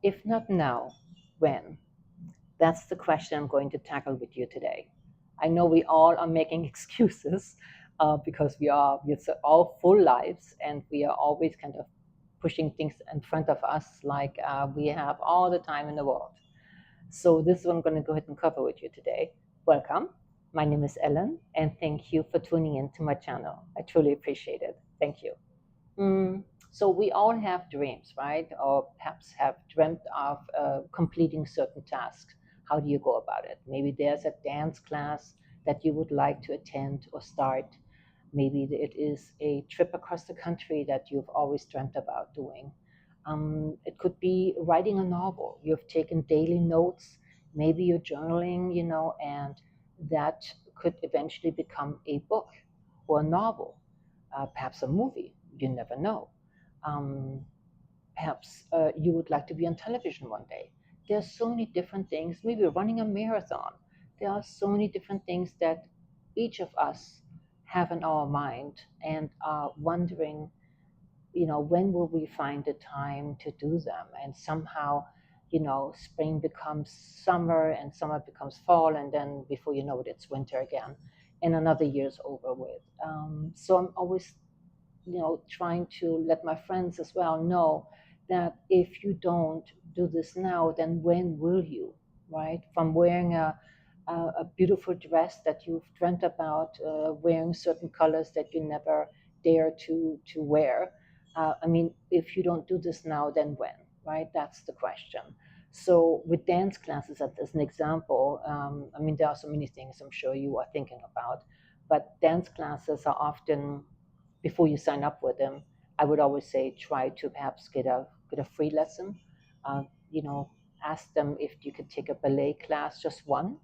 If not now, when? That's the question I'm going to tackle with you today. I know we all are making excuses because we're all full lives and we are always kind of pushing things in front of us like we have all the time in the world. So this is what I'm going to go ahead and cover with you today. Welcome. My name is Ellen, and thank you for tuning in to my channel. I truly appreciate it. Thank you. So we all have dreams, right? Or perhaps have dreamt of completing certain tasks. How do you go about it? Maybe there's a dance class that you would like to attend or start. Maybe it is a trip across the country that you've always dreamt about doing. It could be writing a novel. You've taken daily notes. Maybe you're journaling, and that could eventually become a book or a novel, perhaps a movie. You never know. Um, Perhaps you would like to be on television one day. There are so many different things. Maybe running a marathon. There are so many different things that each of us have in our mind and are wondering, when will we find the time to do them? And somehow, spring becomes summer and summer becomes fall, and then before you know it, it's winter again, and another year's over with. So I'm always trying to let my friends as well know that if you don't do this now, then when will you, right? From wearing a beautiful dress that you've dreamt about, wearing certain colors that you never dare to wear. I mean, if you don't do this now, then when, right? That's the question. So with dance classes, as an example, I mean, there are so many things I'm sure you are thinking about, but dance classes are often before you sign up with them, I would always say try to perhaps get a free lesson. Uh, you know, ask them if you could take a ballet class, just one,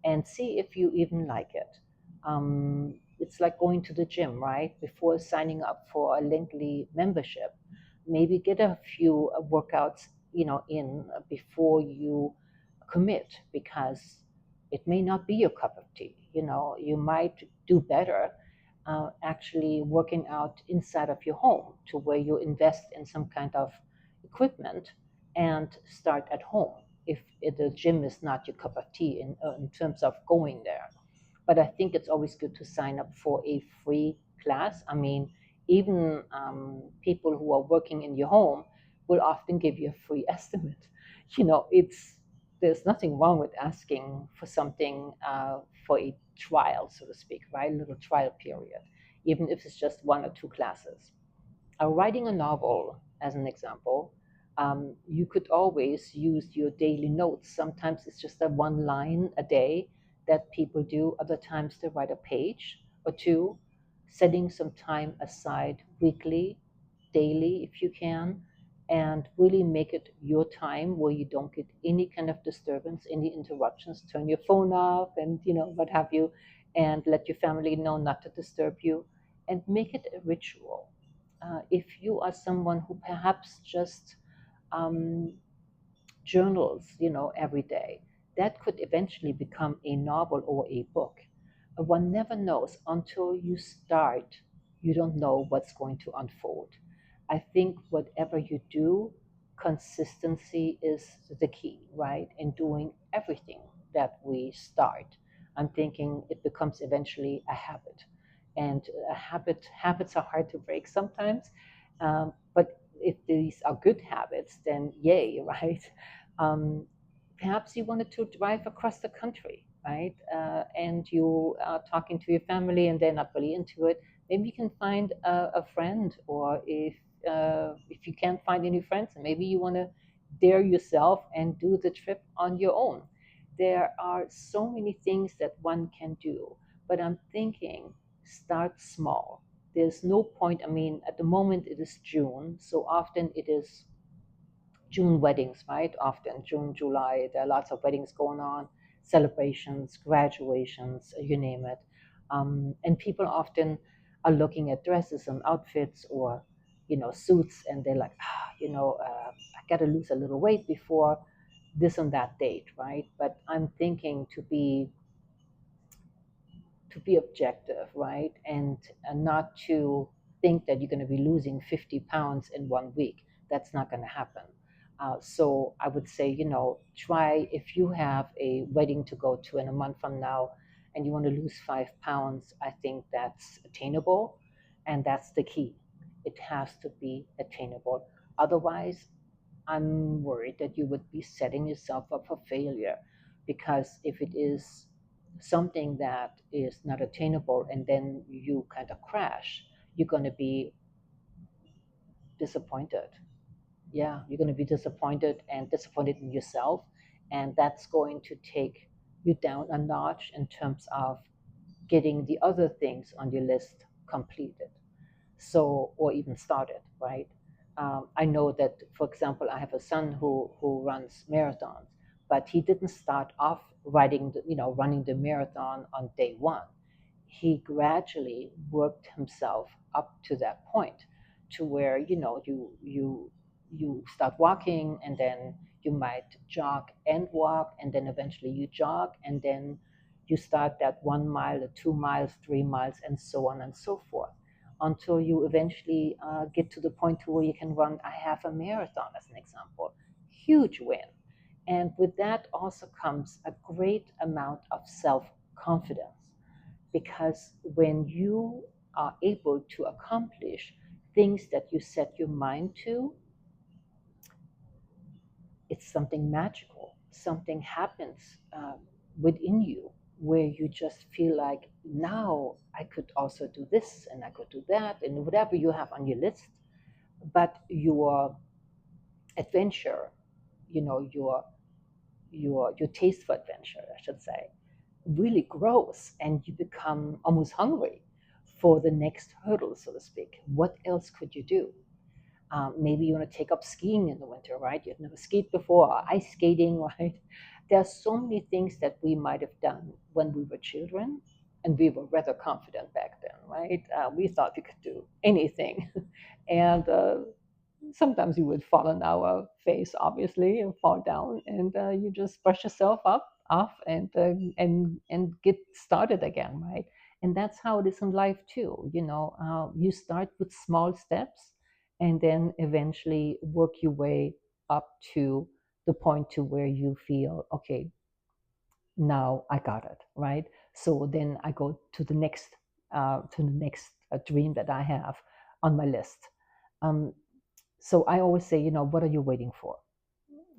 and see if you even like it. It's like going to the gym, right? Before signing up for a lengthy membership, maybe get a few workouts, in before you commit, because it may not be your cup of tea. You might do better actually working out inside of your home to where you invest in some kind of equipment and start at home if the gym is not your cup of tea in terms of going there. But I think it's always good to sign up for a free class. I mean, even people who are working in your home will often give you a free estimate. It's there's nothing wrong with asking for something for a trial, so to speak, right? A little trial period, even if it's just one or two classes. Writing a novel, as an example, you could always use your daily notes. Sometimes it's just a one line a day that people do. Other times they write a page or two, setting some time aside weekly, daily, if you can, and really make it your time where you don't get any kind of disturbance, any interruptions. Turn your phone off and, what have you, and let your family know not to disturb you, and make it a ritual. If you are someone who perhaps just um, journals, every day, that could eventually become a novel or a book. One never knows until you start. You don't know what's going to unfold. I think whatever you do, consistency is the key, right? In doing everything that we start. I'm thinking it becomes eventually a habit. And habits are hard to break sometimes. But if these are good habits, then yay, right? Um, Perhaps you wanted to drive across the country, right? And you are talking to your family and they're not really into it. Maybe you can find a friend, or if you can't find any friends, maybe you want to dare yourself and do the trip on your own. There are so many things that one can do, but I'm thinking start small. There's no point. I mean, at the moment it is June, so often it is June weddings, right? Often June, July, there are lots of weddings going on, celebrations, graduations, you name it. And people often are looking at dresses and outfits or, suits, and they're like, I got to lose a little weight before this and that date, right? But I'm thinking to be objective, right? And not to think that you're going to be losing 50 pounds in one week. That's not going to happen. So I would say, try if you have a wedding to go to in a month from now and you want to lose 5 pounds, I think that's attainable. And that's the key. It has to be attainable. Otherwise, I'm worried that you would be setting yourself up for failure, because if it is something that is not attainable and then you kind of crash, you're going to be disappointed. Yeah, you're going to be disappointed and disappointed in yourself. And that's going to take you down a notch in terms of getting the other things on your list completed. So, or even started, right? I know that, for example, I have a son who runs marathons, but he didn't start off running the marathon on day one. He gradually worked himself up to that point, to where you start walking, and then you might jog and walk, and then eventually you jog, and then you start that 1 mile, the 2 miles, 3 miles, and so on and so forth, until you eventually get to the point where you can run a half a marathon, as an example. Huge win. And with that also comes a great amount of self confidence, because when you are able to accomplish things that you set your mind to, it's something magical. Something happens within you where you just feel like, now I could also do this and I could do that and whatever you have on your list. But your adventure, your taste for adventure, I should say, really grows, and you become almost hungry for the next hurdle, so to speak. What else could you do? Maybe you want to take up skiing in the winter, right? You've never skied before, or ice skating, right? There are so many things that we might have done when we were children, and we were rather confident back then, right? We thought we could do anything. And sometimes you would fall on our face, obviously, and fall down, and you just brush yourself up off, and get started again, right? And that's how it is in life too. You start with small steps, and then eventually work your way up to the point to where you feel, okay, now I got it, right? So then I go to the next dream that I have on my list. Um, so I always say, what are you waiting for,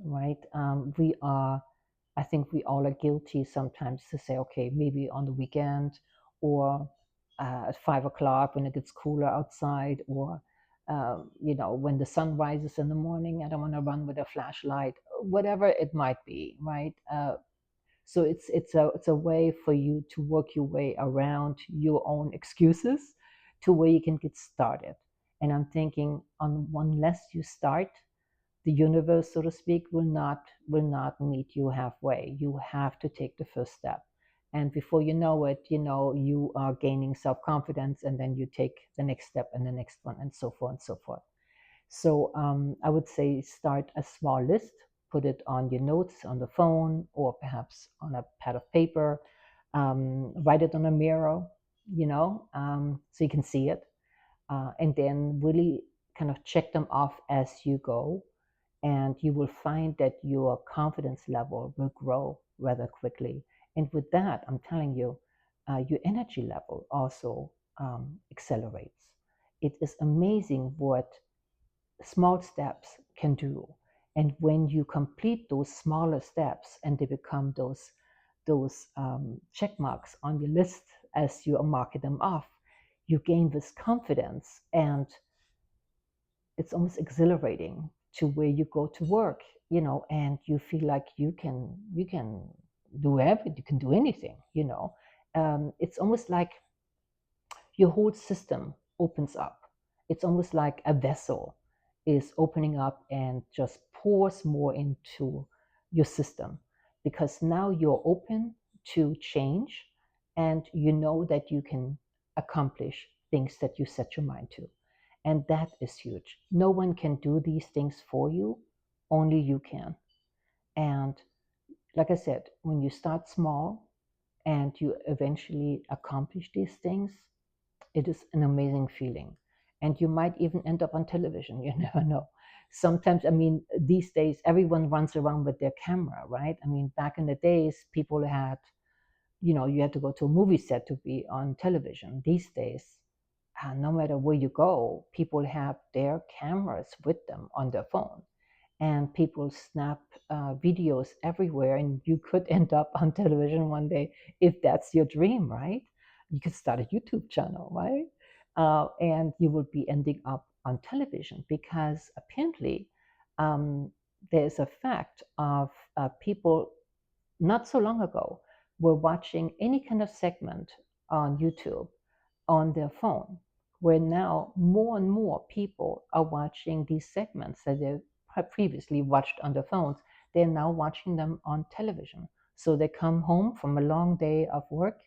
right? I think we all are guilty sometimes to say, okay, maybe on the weekend, or at 5 o'clock when it gets cooler outside, or when the sun rises in the morning, I don't want to run with a flashlight, whatever it might be, right? So it's a way for you to work your way around your own excuses to where you can get started. And I'm thinking, unless you start, the universe, so to speak, will not meet you halfway. You have to take the first step. And before you know it, you are gaining self-confidence, and then you take the next step and the next one, and so forth and so forth. So I would say start a small list, put it on your notes on the phone, or perhaps on a pad of paper. Write it on a mirror, so you can see it, and then really kind of check them off as you go, and you will find that your confidence level will grow rather quickly. And with that, I'm telling you, your energy level also accelerates. It is amazing what small steps can do. And when you complete those smaller steps and they become those check marks on your list as you are marking them off, you gain this confidence, and it's almost exhilarating to where you go to work, and you feel like you can do everything, you can do anything. It's almost like your whole system opens up. It's almost like a vessel is opening up and just pours more into your system, because now you're open to change, and you know that you can accomplish things that you set your mind to. And that is huge. No one can do these things for you, only you can. And like I said, when you start small and you eventually accomplish these things, it is an amazing feeling. And you might even end up on television, you never know. Sometimes, I mean, these days everyone runs around with their camera, right? I mean, back in the days, people had, you had to go to a movie set to be on television. These days, no matter where you go, people have their cameras with them on their phone, and people snap videos everywhere, and you could end up on television one day if that's your dream, right? You could start a YouTube channel, right? And you will be ending up on television because apparently um, there's a fact of people not so long ago were watching any kind of segment on YouTube on their phone, where now more and more people are watching these segments that they previously watched on their phones. They're now watching them on television. So they come home from a long day of work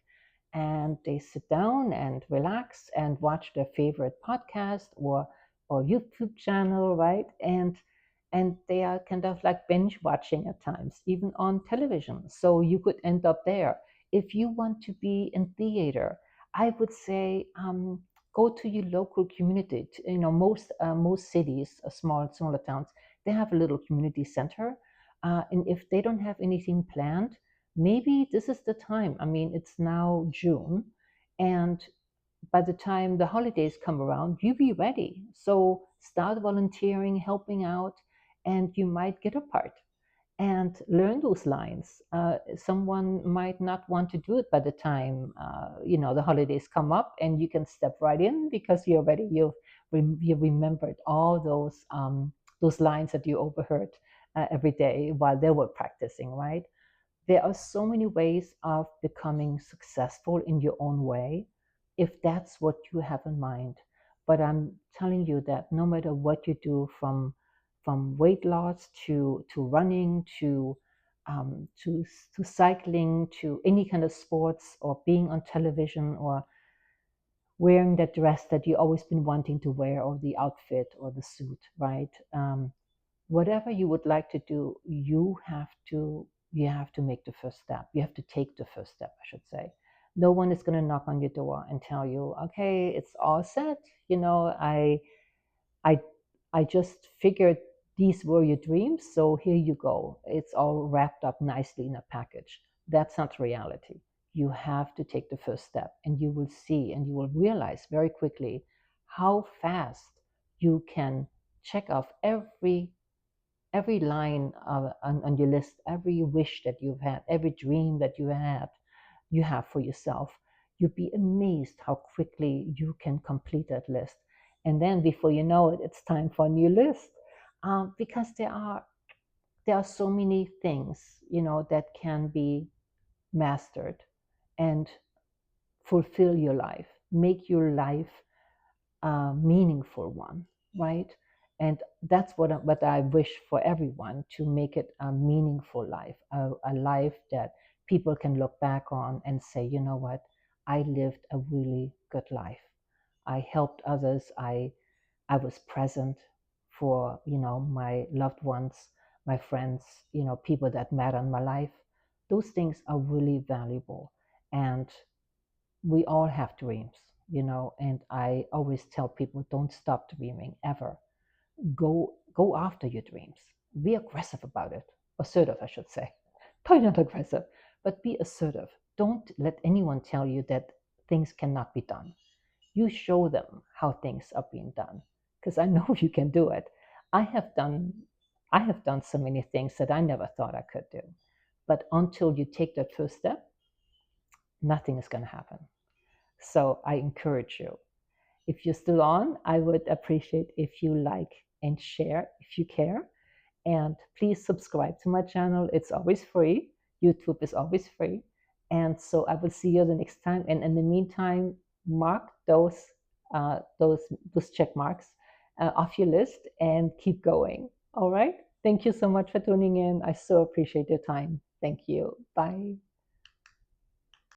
and they sit down and relax and watch their favorite podcast or YouTube channel, right? And they are kind of like binge watching at times, even on television. So you could end up there. If you want to be in theater, I would say go to your local community. Most cities, smaller towns, they have a little community center, and if they don't have anything planned, maybe this is the time. I mean, it's now June, and by the time the holidays come around, you be ready. So start volunteering, helping out, and you might get a part and learn those lines. Someone might not want to do it by the time the holidays come up, and you can step right in because you're ready. You remembered all those lines that you overheard every day while they were practicing, right? There are so many ways of becoming successful in your own way, if that's what you have in mind. But I'm telling you that no matter what you do, from weight loss to running to cycling to any kind of sports or being on television or wearing that dress that you've always been wanting to wear or the outfit or the suit, right? Whatever you would like to do, you have to make the first step. You have to take the first step, I should say. No one is going to knock on your door and tell you, okay, it's all set. You know, I I just figured these were your dreams, so here you go. It's all wrapped up nicely in a package. That's not reality. You have to take the first step, and you will see and you will realize very quickly how fast you can check off every line on your list, every wish that you've had, every dream that you have for yourself. You'd be amazed how quickly you can complete that list. And then before you know it, it's time for a new list. Because there are so many things, that can be mastered and fulfill your life, make your life a meaningful one, right? And that's what I wish for everyone, to make it a meaningful life, a life that people can look back on and say, you know what, I lived a really good life. I helped others. I was present for, my loved ones, my friends, people that matter in my life. Those things are really valuable. And we all have dreams, and I always tell people, don't stop dreaming ever. Go after your dreams. Be aggressive about it. Assertive, I should say. Probably not aggressive, but be assertive. Don't let anyone tell you that things cannot be done. You show them how things are being done, because I know you can do it. I have done I have done so many things that I never thought I could do. But until you take that first step, nothing is going to happen. So I encourage you. If you're still on, I would appreciate if you like and share if you care. And please subscribe to my channel. It's always free. YouTube is always free. And so I will see you the next time. And in the meantime, mark those check marks off your list and keep going. All right. Thank you so much for tuning in. I so appreciate your time. Thank you. Bye.